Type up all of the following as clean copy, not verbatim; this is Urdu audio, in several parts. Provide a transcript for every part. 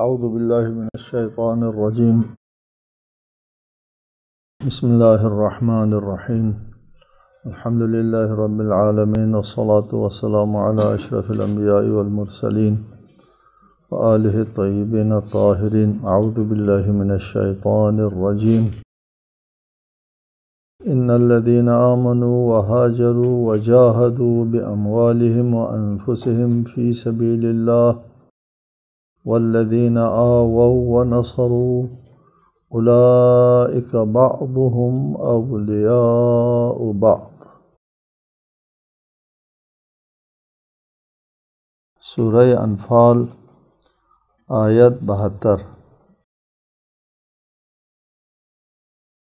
اعوذ باللہ من الشیطان الرجیم بسم اللہ الرحمن الرحیم الحمد للہ رب العالمین والصلاة والسلام علی اشرف الانبیاء والمرسلین وآلہ الطیبین الطاہرین اعوذ باللہ من الشیطان الرجیم ان الذین آمنوا وہاجروا وجاہدوا باموالہم وانفسہم فی سبیل اللہ والذین آووا ونصروا اولئک بعضهم اولیاء بعض۔ سورہ انفال آیت 72۔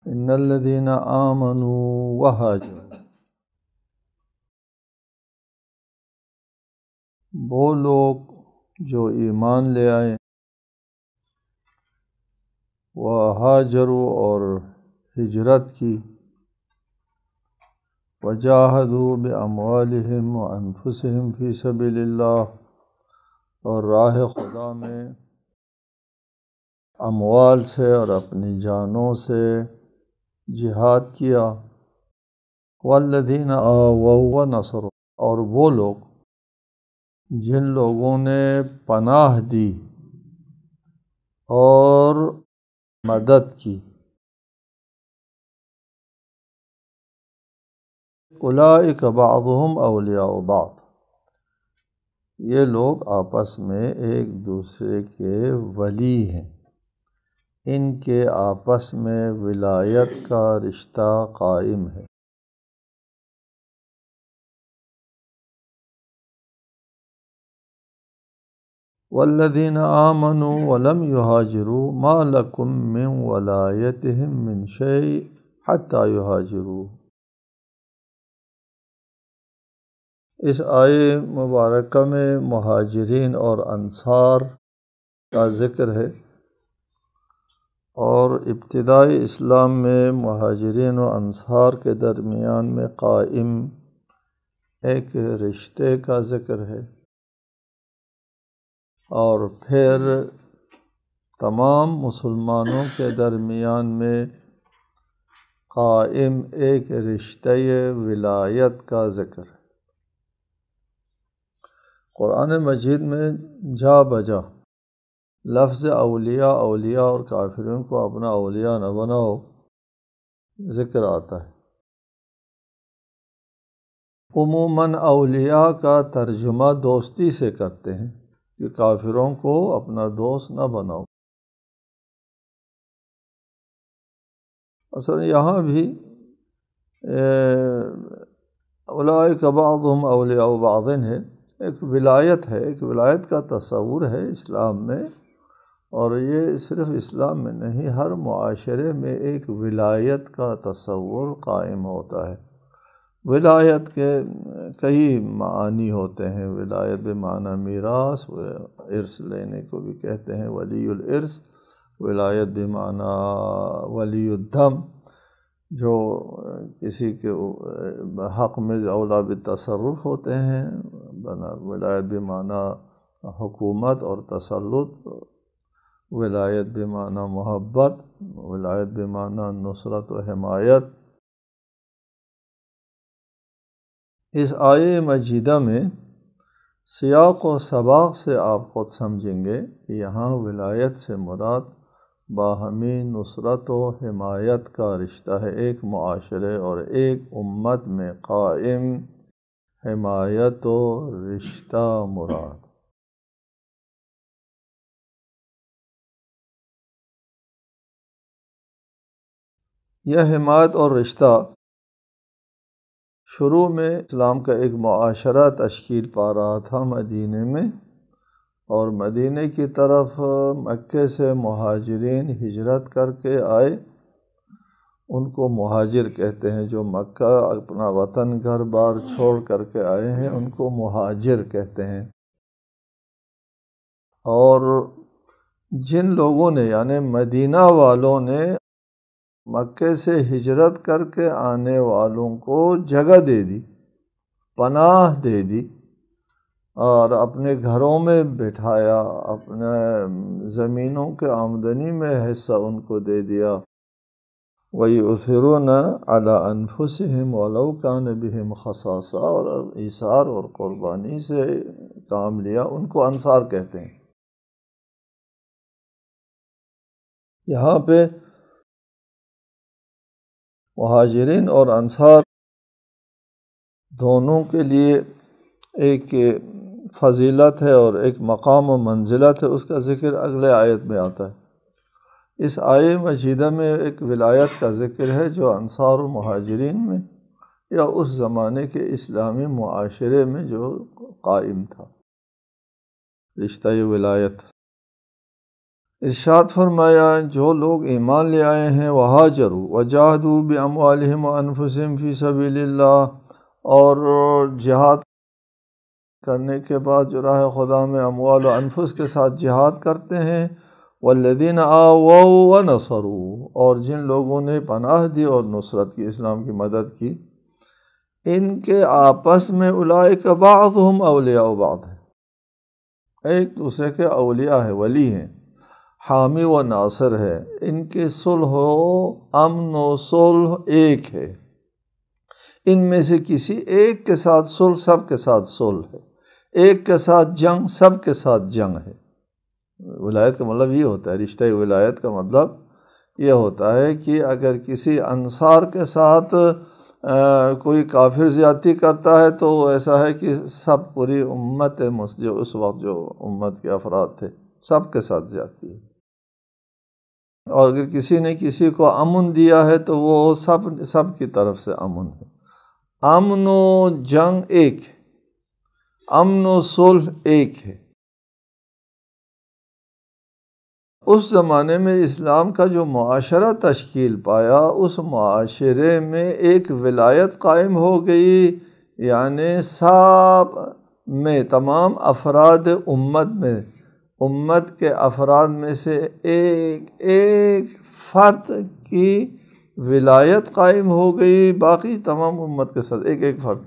ان الذین آمنوا وہاجروا، وہ لوگ جو ایمان لے آئے، وہاجروا اور ہجرت کی، وجاہدوا باموالہم وانفسہم فی سبیل اللہ، اور راہ خدا میں اموال سے اور اپنی جانوں سے جہاد کیا، والذین آووا ونصروا، اور وہ لوگ جن لوگوں نے پناہ دی اور مدد کی، اولئک بعضهم اولیاء بعض، یہ لوگ آپس میں ایک دوسرے کے ولی ہیں، ان کے آپس میں ولایت کا رشتہ قائم ہے۔ والذین آمنوا ولم یہاجروا ما لکم من ولایتہم من شیء حتی یہاجروا۔ اس آیے مبارکہ میں مہاجرین اور انصار کا ذکر ہے، اور ابتدائی اسلام میں مہاجرین و انصار کے درمیان میں قائم ایک رشتے کا ذکر ہے، اور پھر تمام مسلمانوں کے درمیان میں قائم ایک رشتہ ولایت کا ذکر ہے۔ قرآن مجید میں جا بجا لفظ اولیاء اور کافروں کو اپنا اولیاء نہ بناؤ ذکر آتا ہے۔ عموماً اولیاء کا ترجمہ دوستی سے کرتے ہیں کہ کافروں کو اپنا دوست نہ بناؤ۔ اصل یہاں بھی اولئک بعضهم اولیاء بعض ہے، ایک ولایت ہے، ایک ولایت کا تصور ہے اسلام میں، اور یہ صرف اسلام میں نہیں، ہر معاشرے میں ایک ولایت کا تصور قائم ہوتا ہے۔ ولایت کے کئی معانی ہوتے ہیں، ولایت بمعنی میراث، ارث لینے کو بھی کہتے ہیں ولی الارث، ولایت بمعنی ولی الدم، جو کسی کے حق میں اولیٰ بالتصرف ہوتے ہیں، ولایت بمعنی حکومت اور تسلط، ولایت بمعنی محبت، ولایت بمعنی نصرت و حمایت۔ اس آیے مجیدہ میں سیاق و سباق سے آپ خود سمجھیں گے کہ یہاں ولایت سے مراد باہمی نصرت و حمایت کا رشتہ ہے، ایک معاشرے اور ایک امت میں قائم حمایت و رشتہ مراد۔ یہ حمایت اور رشتہ شروع میں اسلام کا ایک معاشرہ تشکیل پا رہا تھا مدینے میں، اور مدینے کی طرف مکے سے مہاجرین ہجرت کر کے آئے، ان کو مہاجر کہتے ہیں، جو مکہ اپنا وطن گھر بار چھوڑ کر کے آئے ہیں ان کو مہاجر کہتے ہیں۔ اور جن لوگوں نے یعنی مدینہ والوں نے مکے سے ہجرت کر کے آنے والوں کو جگہ دے دی، پناہ دے دی، اور اپنے گھروں میں بٹھایا، اپنے زمینوں کے آمدنی میں حصہ ان کو دے دیا۔ وَيُؤْثِرُونَ عَلَىٰ أَنفُسِهِمْ وَلَوْ كَانَ بِهِمْ خَصَاصَةٌ، اور ایثار اور قربانی سے کام لیا، ان کو انصار کہتے ہیں۔ یہاں پہ مہاجرین اور انصار دونوں کے لیے ایک فضیلت ہے اور ایک مقام و منزلت ہے، اس کا ذکر اگلے آیت میں آتا ہے۔ اس آیہ مجیدہ میں ایک ولایت کا ذکر ہے جو انصار و مہاجرین میں یا اس زمانے کے اسلامی معاشرے میں جو قائم تھا، رشتہ ولایت۔ ارشاد فرمایا جو لوگ ایمان لے آئے ہیں، وہاجروا وجاہدوا باموالہم وانفسہم فی سبیل اللہ، اور جہاد کرنے کے بعد جو راہ خدا میں اموال و انفس کے ساتھ جہاد کرتے ہیں، والذین آووا ونصروا، اور جن لوگوں نے پناہ دی اور نصرت کی، اسلام کی مدد کی، ان کے آپس میں اولئک بعضهم اولیاء بعض ہے، ایک دوسرے کے اولیاء ہے، ولی ہیں، حامی و ناصر ہے، ان کے صلح و امن و صلح ایک ہے، ان میں سے کسی ایک کے ساتھ صلح سب کے ساتھ صلح ہے، ایک کے ساتھ جنگ سب کے ساتھ جنگ ہے۔ ولایت کا مطلب یہ ہوتا ہے، رشتہ ولایت کا مطلب یہ ہوتا ہے کہ اگر کسی انصار کے ساتھ کوئی کافر زیادتی کرتا ہے تو ایسا ہے کہ سب پوری امت جو اس وقت جو امت کے افراد تھے سب کے ساتھ زیادتی ہے، اور اگر کسی نے کسی کو امن دیا ہے تو وہ سب کی طرف سے امن ہے۔ امن و جنگ ایک ہے، امن و صلح ایک ہے۔ اس زمانے میں اسلام کا جو معاشرہ تشکیل پایا، اس معاشرے میں ایک ولایت قائم ہو گئی، یعنی سب میں تمام افراد امت کے افراد میں سے ایک فرد کی ولایت قائم ہو گئی، باقی تمام امت کے ساتھ ایک فرد۔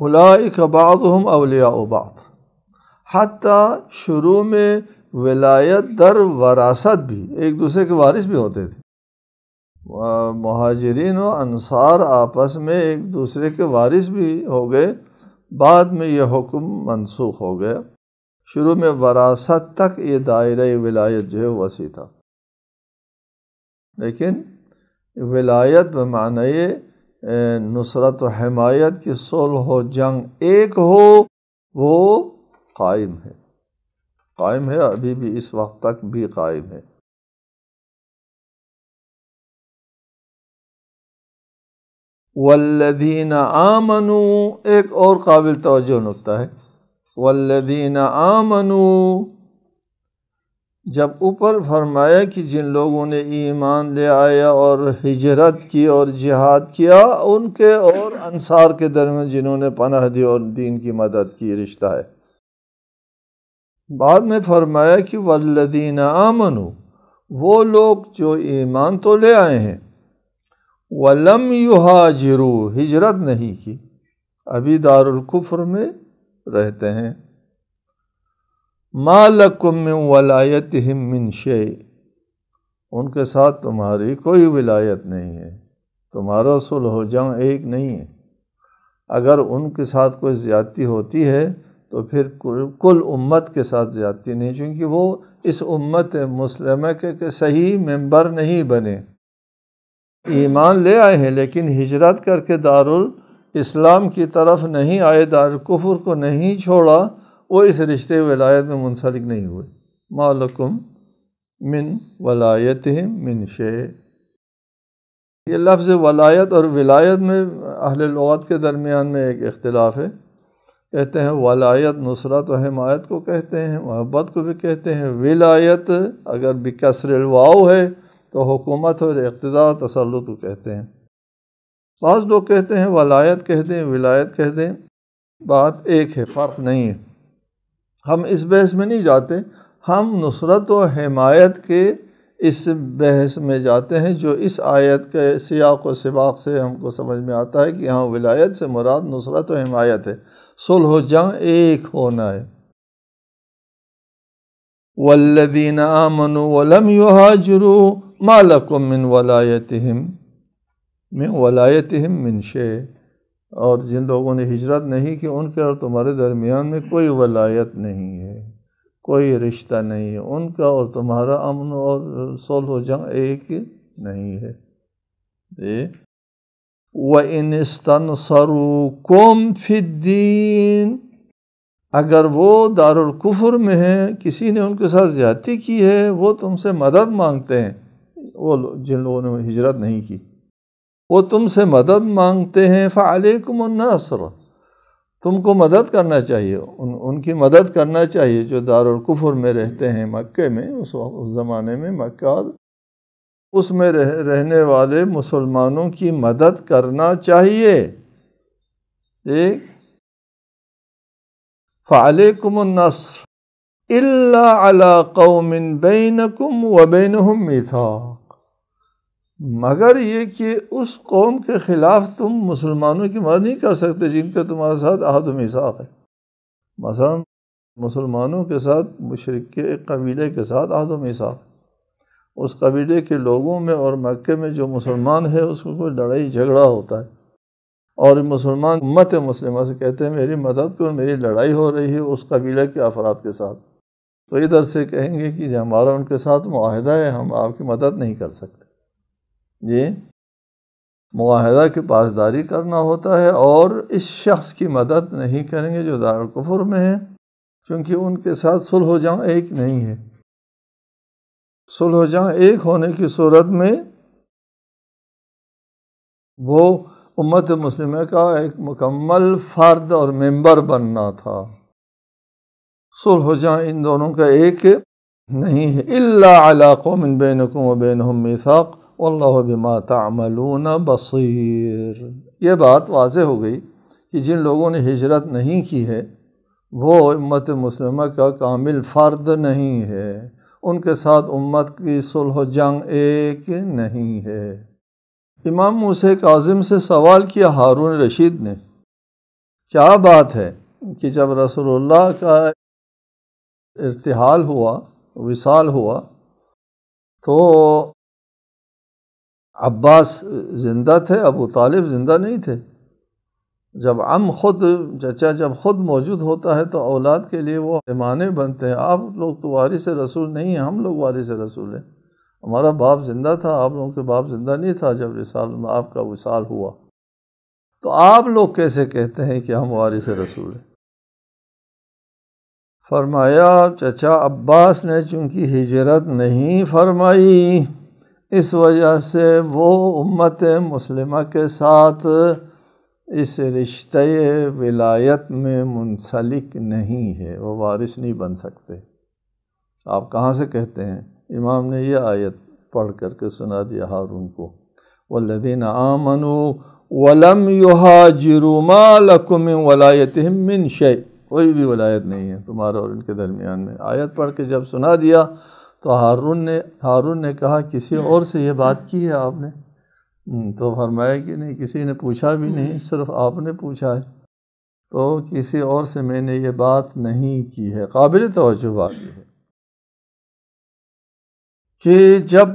اولئک بعضهم اولیاء بعض، حتیٰ شروع میں ولایت در وراثت بھی ایک دوسرے کے وارث بھی ہوتے تھے، مہاجرین و انصار آپس میں ایک دوسرے کے وارث بھی ہو گئے، بعد میں یہ حکم منسوخ ہو گیا۔ شروع میں وراثت تک یہ دائرہ ولایت جو ہے وسیع تھا، لیکن ولایت بمعنی نصرت و حمایت کی صلح و جنگ ایک ہو، وہ قائم ہے، ابھی بھی اس وقت تک بھی قائم ہے۔ والذین آمنوا، ایک اور قابل توجہ نکتہ ہے، والذین آمنوا، جب اوپر فرمایا کہ جن لوگوں نے ایمان لے آیا اور ہجرت کی اور جہاد کیا، ان کے اور انصار کے درمیان جنہوں نے پناہ دی اور دین کی مدد کی رشتہ ہے۔ بعد میں فرمایا کہ والذین آمنوا، وہ لوگ جو ایمان تو لے آئے ہیں، ولم یہاجروا، ہجرت نہیں کی، ابھی دارالکفر میں رہتے ہیں، ما لکم من ولایتہم من شیء، ان کے ساتھ تمہاری کوئی ولایت نہیں ہے، تمہارا صلح و جنگ ایک نہیں ہے۔ اگر ان کے ساتھ کوئی زیادتی ہوتی ہے تو پھر کل امت کے ساتھ زیادتی نہیں، چونکہ وہ اس امت مسلمہ کے صحیح ممبر نہیں بنے، ایمان لے آئے ہیں لیکن ہجرت کر کے دارالاسلام کی طرف نہیں آئے، دارالکفر کو نہیں چھوڑا، وہ اس رشتے ولایت میں منسلک نہیں ہوئے۔ ما لکم من ولایتہم من شیء، یہ لفظ ولایت اور ولایت میں اہل لغت کے درمیان میں ایک اختلاف ہے، کہتے ہیں ولایت نصرت و حمایت کو کہتے ہیں، محبت کو بھی کہتے ہیں، ولایت اگر بکسر الواو ہے تو حکومت اور اقتدار تسلط کو کہتے ہیں۔ بعض لوگ کہتے ہیں ولایت کہہ دیں، ولایت کہہ دیں، بات ایک ہے، فرق نہیں ہے۔ ہم اس بحث میں نہیں جاتے، ہم نصرت و حمایت کے اس بحث میں جاتے ہیں جو اس آیت کے سیاق و سباق سے ہم کو سمجھ میں آتا ہے کہ ہاں ولایت سے مراد نصرت و حمایت ہے، صلح و جنگ ایک ہونا ہے۔ والذین آمنوا ولم یہاجروا ما لکم من ولایتہم من شیء، اور جن لوگوں نے ہجرت نہیں کی ان کے اور تمہارے درمیان میں کوئی ولایت نہیں ہے، کوئی رشتہ نہیں ہے، ان کا اور تمہارا امن اور صلح و جنگ ایک نہیں ہے۔ وَإِنِ اسْتَنْصَرُوكُمْ فِي الدِّينِ، اگر وہ دارالکفر میں ہیں، کسی نے ان کے ساتھ زیادتی کی ہے، وہ تم سے مدد مانگتے ہیں، وہ جن لوگوں نے ہجرت نہیں کی وہ تم سے مدد مانگتے ہیں، فَعَلَيْكُمُ النَّصْرُ، تم کو مدد کرنا چاہیے، ان کی مدد کرنا چاہیے جو دارالکفر میں رہتے ہیں مکے میں، اس زمانے میں مکہ، اس میں رہنے والے مسلمانوں کی مدد کرنا چاہیے۔ ایک فَعَلَيْكُمُ النَّصْرُ إِلَّا عَلَىٰ قَوْمٍ بَيْنَكُمْ وَبَيْنَهُمْ مِيثَاقٌ، مگر یہ کہ اس قوم کے خلاف تم مسلمانوں کی مدد نہیں کر سکتے جن کے تمہارے ساتھ عہد و میثاق ہے۔ مثلا مسلمانوں کے ساتھ مشرک کے ایک قبیلے کے ساتھ عہد و میثاق، اس قبیلے کے لوگوں میں اور مکے میں جو مسلمان ہے اس کو کوئی لڑائی جھگڑا ہوتا ہے، اور مسلمان امت مسلمہ سے کہتے ہیں میری مدد کرو، میری لڑائی ہو رہی ہے اس قبیلے کے افراد کے ساتھ، تو ادھر سے کہیں گے کہ ہمارا ان کے ساتھ معاہدہ ہے، ہم آپ کی مدد نہیں کر سکتے۔ یہ معاہدہ کی پاسداری کرنا ہوتا ہے، اور اس شخص کی مدد نہیں کریں گے جو دارالکفر میں ہے، چونکہ ان کے ساتھ صلح و جنگ ایک نہیں ہے۔ صلح و جنگ ایک ہونے کی صورت میں وہ امت مسلمہ کا ایک مکمل فرد اور ممبر بننا تھا، صلح و جنگ ان دونوں کا ایک نہیں ہے۔ الا علی قوم بینکم وبینہم میثاق واللہ بما تعملون بصیر، یہ بات واضح ہو گئی کہ جن لوگوں نے ہجرت نہیں کی ہے وہ امت مسلمہ کا کامل فرد نہیں ہے، ان کے ساتھ امت کی صلح و جنگ ایک نہیں ہے۔ امام موسیٰ کاظم سے سوال کیا ہارون رشید نے، کیا بات ہے کہ جب رسول اللہ کا ارتحال ہوا، وصال ہوا، تو عباس زندہ تھے، ابو طالب زندہ نہیں تھے، جب چچا جب خود موجود ہوتا ہے تو اولاد کے لیے وہ پیمانے بنتے ہیں، آپ لوگ تو وارث رسول نہیں ہیں، ہم لوگ وارث رسول ہیں، ہمارا باپ زندہ تھا، آپ لوگوں کے باپ زندہ نہیں تھا جب آپ کا وصال ہوا، تو آپ لوگ کیسے کہتے ہیں کہ ہم وارث رسول ہیں؟ فرمایا چچا عباس نے چونکہ ہجرت نہیں فرمائی، اس وجہ سے وہ امت مسلمہ کے ساتھ اس رشتہ ولایت میں منسلک نہیں ہے، وہ وارث نہیں بن سکتے۔ آپ کہاں سے کہتے ہیں؟ امام نے یہ آیت پڑھ کر کے سنا دیا ہارون کو، والذین آمنوا ولم یہاجروا ما لکم من ولایتہم من شیء، کوئی بھی ولایت نہیں ہے تمہارا اور ان کے درمیان میں۔ آیت پڑھ کے جب سنا دیا تو ہارون نے کہا کسی اور سے یہ بات کی ہے آپ نے؟ تو فرمایا کہ نہیں، کسی نے پوچھا بھی نہیں، صرف آپ نے پوچھا ہے، تو کسی اور سے میں نے یہ بات نہیں کی ہے۔ قابل توجہ بات یہ ہے کہ جب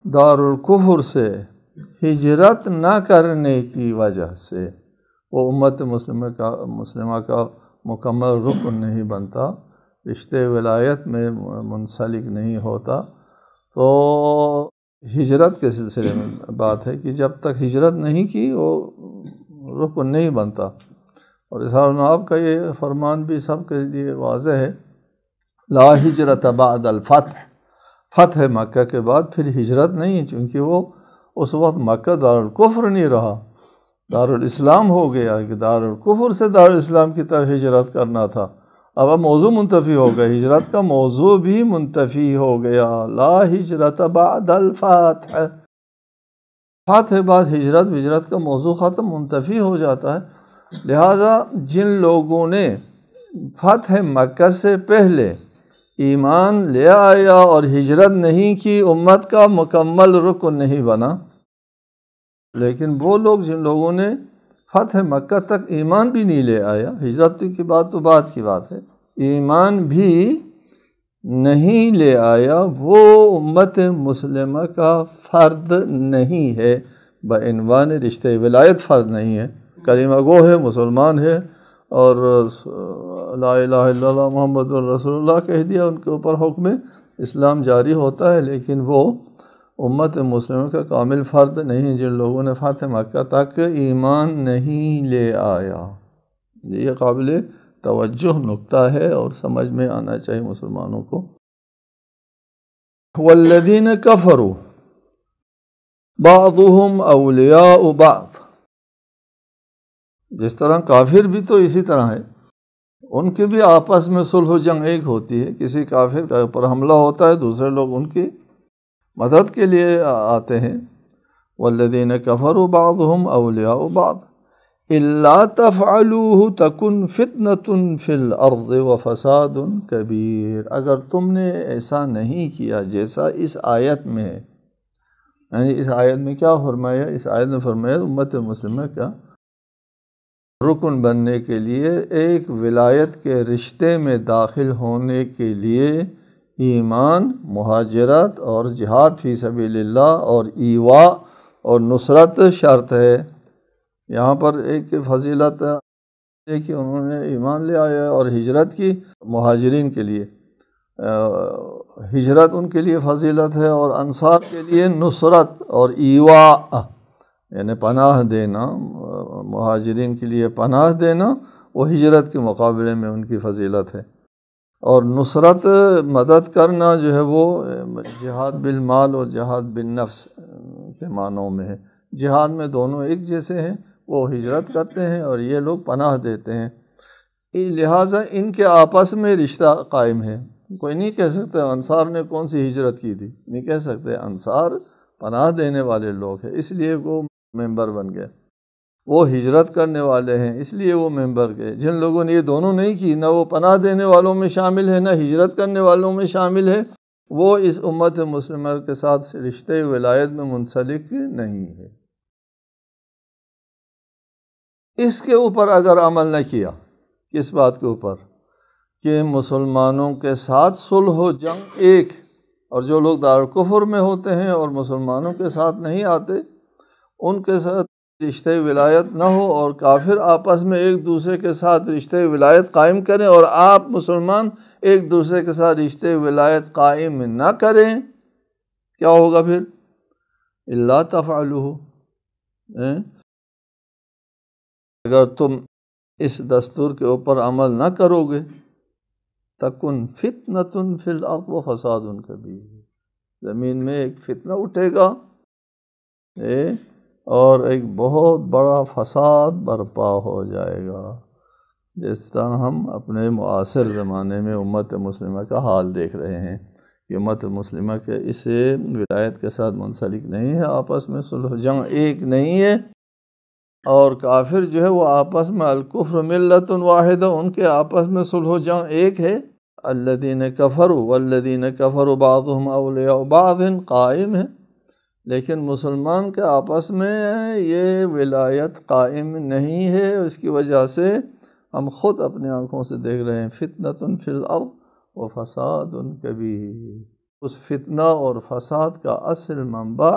دارالکفر سے ہجرت نہ کرنے کی وجہ سے وہ امت مسلمہ کا مکمل رکن نہیں بنتا، رشتے ولایت میں منسلک نہیں ہوتا، تو ہجرت کے سلسلے میں بات ہے کہ جب تک ہجرت نہیں کی وہ رکن نہیں بنتا، اور اس حال میں آپ کا یہ فرمان بھی سب کے لیے واضح ہے، لا ہجرت بعد الفتح، فتح مکہ کے بعد پھر ہجرت نہیں ہے، چونکہ وہ اس وقت مکہ دارالکفر نہیں رہا، دارالاسلام ہو گیا، کہ دارالکفر سے دارالاسلام کی طرف ہجرت کرنا تھا، اب موضوع منتفی ہو گیا، ہجرت کا موضوع بھی منتفی ہو گیا، لا ہجرت بعد الفتح، فتح بعد ہجرت کا موضوع ختم، منتفی ہو جاتا ہے۔ لہٰذا جن لوگوں نے فتح مکہ سے پہلے ایمان لے آیا اور ہجرت نہیں کی امت کا مکمل رکن نہیں بنا، لیکن وہ لوگ جن لوگوں نے فتح مکہ تک ایمان بھی نہیں لے آیا، ہجرت کی بات تو بعد کی بات ہے، ایمان بھی نہیں لے آیا، وہ امت مسلمہ کا فرد نہیں ہے، بعنوان رشتہ ولایت فرد نہیں ہے، کلمہ گو ہے، مسلمان ہے اور لا الہ الا اللہ محمد الرسول اللہ کہہ دیا، ان کے اوپر حکم اسلام جاری ہوتا ہے، لیکن وہ امت مسلمہ کا کامل فرد نہیں جن لوگوں نے فتح مکہ تک ایمان نہیں لے آیا۔ یہ قابل توجہ نکتہ ہے اور سمجھ میں آنا چاہیے مسلمانوں کو۔ والذین کفروا بعضهم اولیاء بعض، جس طرح کافر بھی تو اسی طرح ہے، ان کی بھی آپس میں صلح و جنگ ایک ہوتی ہے، کسی کافر کے اوپر حملہ ہوتا ہے دوسرے لوگ ان کی مدد کے لیے آتے ہیں۔ والذین کفروا بعضهم اولیاء بعض الا تفعلوه تکن فتنة فی الارض وفساد کبیر، اگر تم نے ایسا نہیں کیا جیسا اس آیت میں ہے، یعنی اس آیت میں کیا فرمایا؟ اس آیت میں فرمایا امت مسلمہ کا رکن بننے کے لیے، ایک ولایت کے رشتے میں داخل ہونے کے لیے ایمان، مہاجرت اور جہاد فی سبیل اللہ اور ایواء اور نصرت شرط ہے۔ یہاں پر ایک فضیلت ہے کہ انہوں نے ایمان لے آیا اور ہجرت کی، مہاجرین کے لیے ہجرت ان کے لیے فضیلت ہے، اور انصار کے لیے نصرت اور ایواء یعنی پناہ دینا، مہاجرین کے لیے پناہ دینا وہ ہجرت کے مقابلے میں ان کی فضیلت ہے، اور نصرت مدد کرنا جو ہے وہ جہاد بالمال اور جہاد بالنفس کے معنوں میں ہے۔ جہاد میں دونوں ایک جیسے ہیں، وہ ہجرت کرتے ہیں اور یہ لوگ پناہ دیتے ہیں، لہٰذا ان کے آپس میں رشتہ قائم ہے۔ کوئی نہیں کہہ سکتے انصار نے کون سی ہجرت کی تھی، نہیں کہہ سکتے، انصار پناہ دینے والے لوگ ہیں اس لیے وہ ممبر بن گئے، وہ ہجرت کرنے والے ہیں اس لیے وہ ممبر گئے۔ جن لوگوں نے یہ دونوں نہیں کی، نہ وہ پناہ دینے والوں میں شامل ہے نہ ہجرت کرنے والوں میں شامل ہے، وہ اس امت مسلمہ کے ساتھ رشتے ولایت میں منسلک نہیں ہے۔ اس کے اوپر اگر عمل نہ کیا، کس بات کے اوپر؟ کہ مسلمانوں کے ساتھ صلح و جنگ ایک، اور جو لوگ دارالکفر میں ہوتے ہیں اور مسلمانوں کے ساتھ نہیں آتے ان کے ساتھ رشتہ ولایت نہ ہو، اور کافر آپس میں ایک دوسرے کے ساتھ رشتہ ولایت قائم کریں اور آپ مسلمان ایک دوسرے کے ساتھ رشتہ ولایت قائم نہ کریں، کیا ہوگا پھر؟ الا تفعلوہ، اگر تم اس دستور کے اوپر عمل نہ کرو گے، تکن فتنة فی الارض وفساد کبیر، زمین میں ایک فتنہ اٹھے گا اور ایک بہت بڑا فساد برپا ہو جائے گا، جس طرح ہم اپنے معاصر زمانے میں امت مسلمہ کا حال دیکھ رہے ہیں کہ امت مسلمہ کے اس ولایت کے ساتھ منسلک نہیں ہے، آپس میں صلح و جنگ ایک نہیں ہے، اور کافر جو ہے وہ آپس میں الکفر ملت واحدہ، ان کے آپس میں صلح و جنگ ایک ہے۔ الذین کفروا والذین کفروا بعضهم اولیاء بعض قائم ہے، لیکن مسلمان کے آپس میں یہ ولایت قائم نہیں ہے، اس کی وجہ سے ہم خود اپنے آنکھوں سے دیکھ رہے ہیں فتنة فی الارض وفساد کبیر۔ اس فتنہ اور فساد کا اصل منبع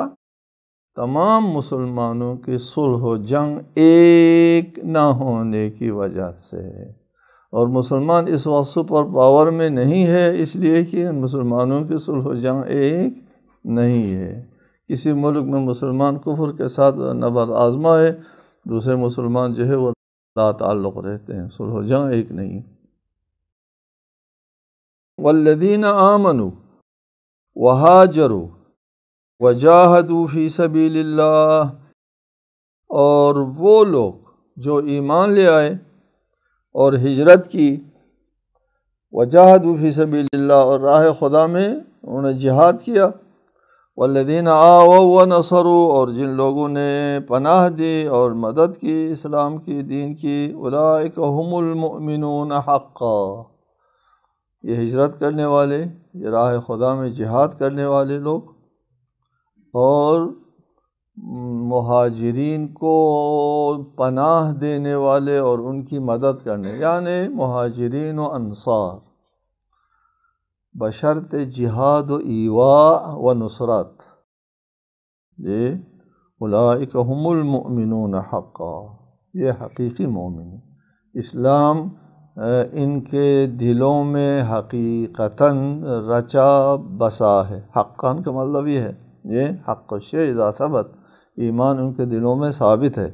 تمام مسلمانوں کی صلح و جنگ ایک نہ ہونے کی وجہ سے ہے، اور مسلمان اس وقت سپر پاور میں نہیں ہے اس لیے کہ مسلمانوں کی صلح و جنگ ایک نہیں ہے۔ کسی ملک میں مسلمان کفر کے ساتھ نبرد آزما ہے، دوسرے مسلمان جو ہے وہ لا تعلق رہتے ہیں، صلح و جنگ ایک نہیں۔ والذین آمنوا وہاجروا وجاہدوا فی سبیل اللہ، اور وہ لوگ جو ایمان لے آئے اور ہجرت کی، وجاہدوا فی سبیل اللہ اور راہ خدا میں انہوں نے جہاد کیا، والذین آووا ونصروا اور جن لوگوں نے پناہ دی اور مدد کی اسلام کی دین کی، اولئک هم المؤمنون حقا، یہ ہجرت کرنے والے، یہ راہ خدا میں جہاد کرنے والے لوگ، اور مہاجرین کو پناہ دینے والے اور ان کی مدد کرنے، یعنی مہاجرین و انصار بشرط جہاد و ایواء و نصرت، یہ اولئک هم المؤمنون حقا، یہ حقیقی مومن ہیں۔ اسلام ان کے دلوں میں حقیقتاً رچا بسا ہے۔ حقاً کا مطلب یہ ہے، یہ حق الشیء اذا ثبت، ایمان ان کے دلوں میں ثابت ہے۔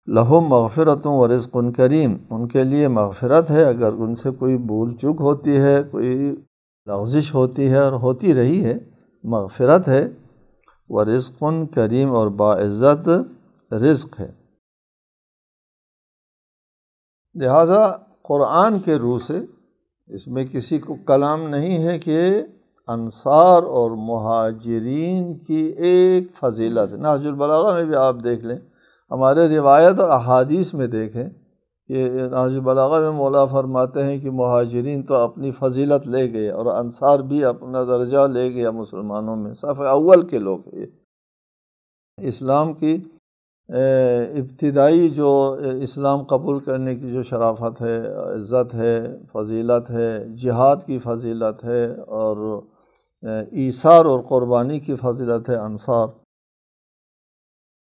لہم مغفرۃ و رزق کریم، ان کے لیے مغفرت ہے اگر ان سے کوئی بھول چوک ہوتی ہے، کوئی لغزش ہوتی ہے، اور ہوتی رہی ہے، مغفرت ہے، و رزق کریم، اور باعزت رزق ہے۔ لہٰذا قرآن کے روح سے اس میں کسی کو کلام نہیں ہے کہ انصار اور مہاجرین کی ایک فضیلت۔ نہج البلاغہ میں بھی آپ دیکھ لیں، ہمارے روایت اور احادیث میں دیکھیں، یہ نہج البلاغہ میں مولا فرماتے ہیں کہ مہاجرین تو اپنی فضیلت لے گئے اور انصار بھی اپنا درجہ لے گیا مسلمانوں میں، صف اول کے لوگ ہیں۔ اسلام کی ابتدائی جو اسلام قبول کرنے کی جو شرافت ہے، عزت ہے، فضیلت ہے، جہاد کی فضیلت ہے، اور ایثار اور قربانی کی فضیلت ہے انصار،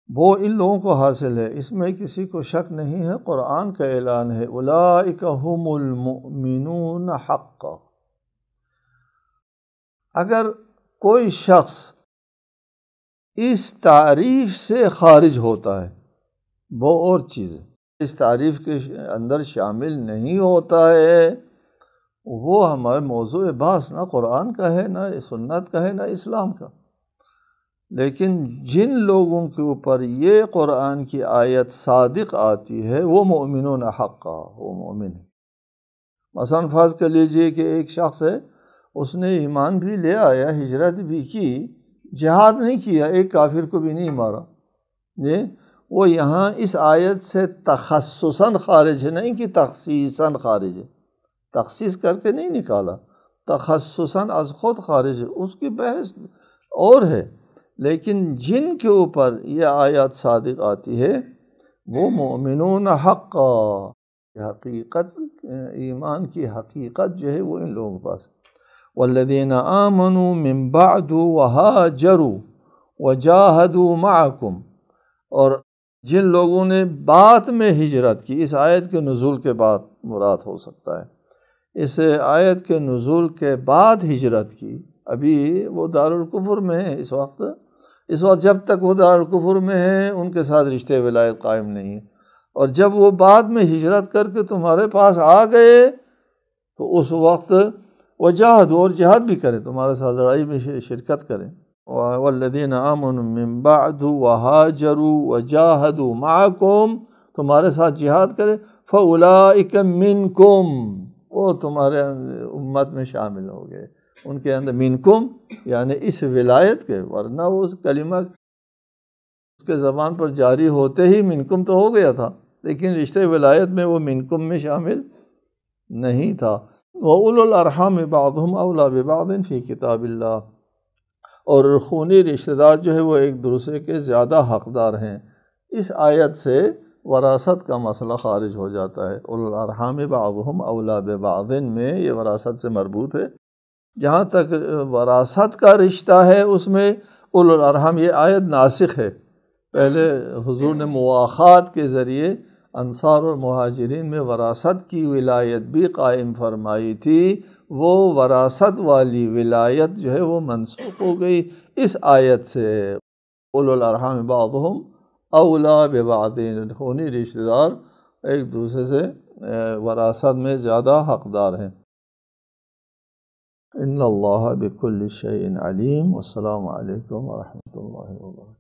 وہ ان لوگوں کو حاصل ہے، اس میں کسی کو شک نہیں ہے۔ قرآن کا اعلان ہے اولئک هم المؤمنون حقا۔ اگر کوئی شخص اس تعریف سے خارج ہوتا ہے، وہ اور چیز ہے، اس تعریف کے اندر شامل نہیں ہوتا ہے، وہ ہمارے موضوع بحث نہ قرآن کا ہے، نہ سنت کا ہے، نہ اسلام کا۔ لیکن جن لوگوں کے اوپر یہ قرآن کی آیت صادق آتی ہے، وہ مؤمنون حقا، وہ مومن ہے۔ مثلا فرض کر لیجئے کہ ایک شخص ہے، اس نے ایمان بھی لے آیا، ہجرت بھی کی، جہاد نہیں کیا، ایک کافر کو بھی نہیں مارا، وہ یہاں اس آیت سے تخصصاً خارج ہے، نہیں کہ تخصیصاً خارج ہے، تخصیص کر کے نہیں نکالا، تخصصاً از خود خارج ہے، اس کی بحث اور ہے۔ لیکن جن کے اوپر یہ آیات صادق آتی ہے، وہ مؤمنون حقا، حقیقت، ایمان کی حقیقت جو ہے وہ ان لوگوں کے پاس۔ والذین آمنوا من بعد وہاجروا وجاہدوا معکم، اور جن لوگوں نے بعد میں ہجرت کی، اس آیت کے نزول کے بعد مراد ہو سکتا ہے، اس آیت کے نزول کے بعد ہجرت کی، ابھی وہ دارالکفر میں ہیں اس وقت جب تک وہ دارالکفر میں ہیں ان کے ساتھ رشتے ولایت قائم نہیں ہے، اور جب وہ بعد میں ہجرت کر کے تمہارے پاس آ گئے تو اس وقت وجاہد، اور جہاد بھی کریں، تمہارے ساتھ لڑائی میں شرکت کریں۔ والذین آمنوا من بعد وہاجروا وجاہدوا معکم، تمہارے ساتھ جہاد کریں، فاولئک منکم، وہ تمہارے امت میں شامل ہو گئے، ان کے اندر منکم یعنی اس ولایت کے، ورنہ وہ اس کلمہ اس کے زبان پر جاری ہوتے ہی منکم تو ہو گیا تھا، لیکن رشتے ولایت میں وہ منکم میں شامل نہیں تھا۔ وَأُولُو الْأَرْحَامِ بَعْضُهُمْ أَوْلَىٰ بِبَعْضٍ فِي کتاب اللہ، اور خونی رشتہ دار جو ہے وہ ایک دوسرے کے زیادہ حقدار ہیں۔ اس آیت سے وراثت کا مسئلہ خارج ہو جاتا ہے۔ اولو الارحام بعضهم اولیٰ ببعض میں یہ وراثت سے مربوط ہے، جہاں تک وراثت کا رشتہ ہے اس میں اولو الارحام یہ آیت ناسخ ہے۔ پہلے حضور نے مواخات کے ذریعے انصار اور مہاجرین میں وراثت کی ولایت بھی قائم فرمائی تھی، وہ وراثت والی ولایت جو ہے وہ منسوخ ہو گئی اس آیت سے۔ اولو الارحام بعضهم اولیٰ ببعض، خونی رشتہ دار ایک دوسرے سے وراثت میں زیادہ حقدار ہیں۔ ان اللہ بکل شیء علیم، والسلام علیکم ورحمۃ اللہ وبرکاتہ۔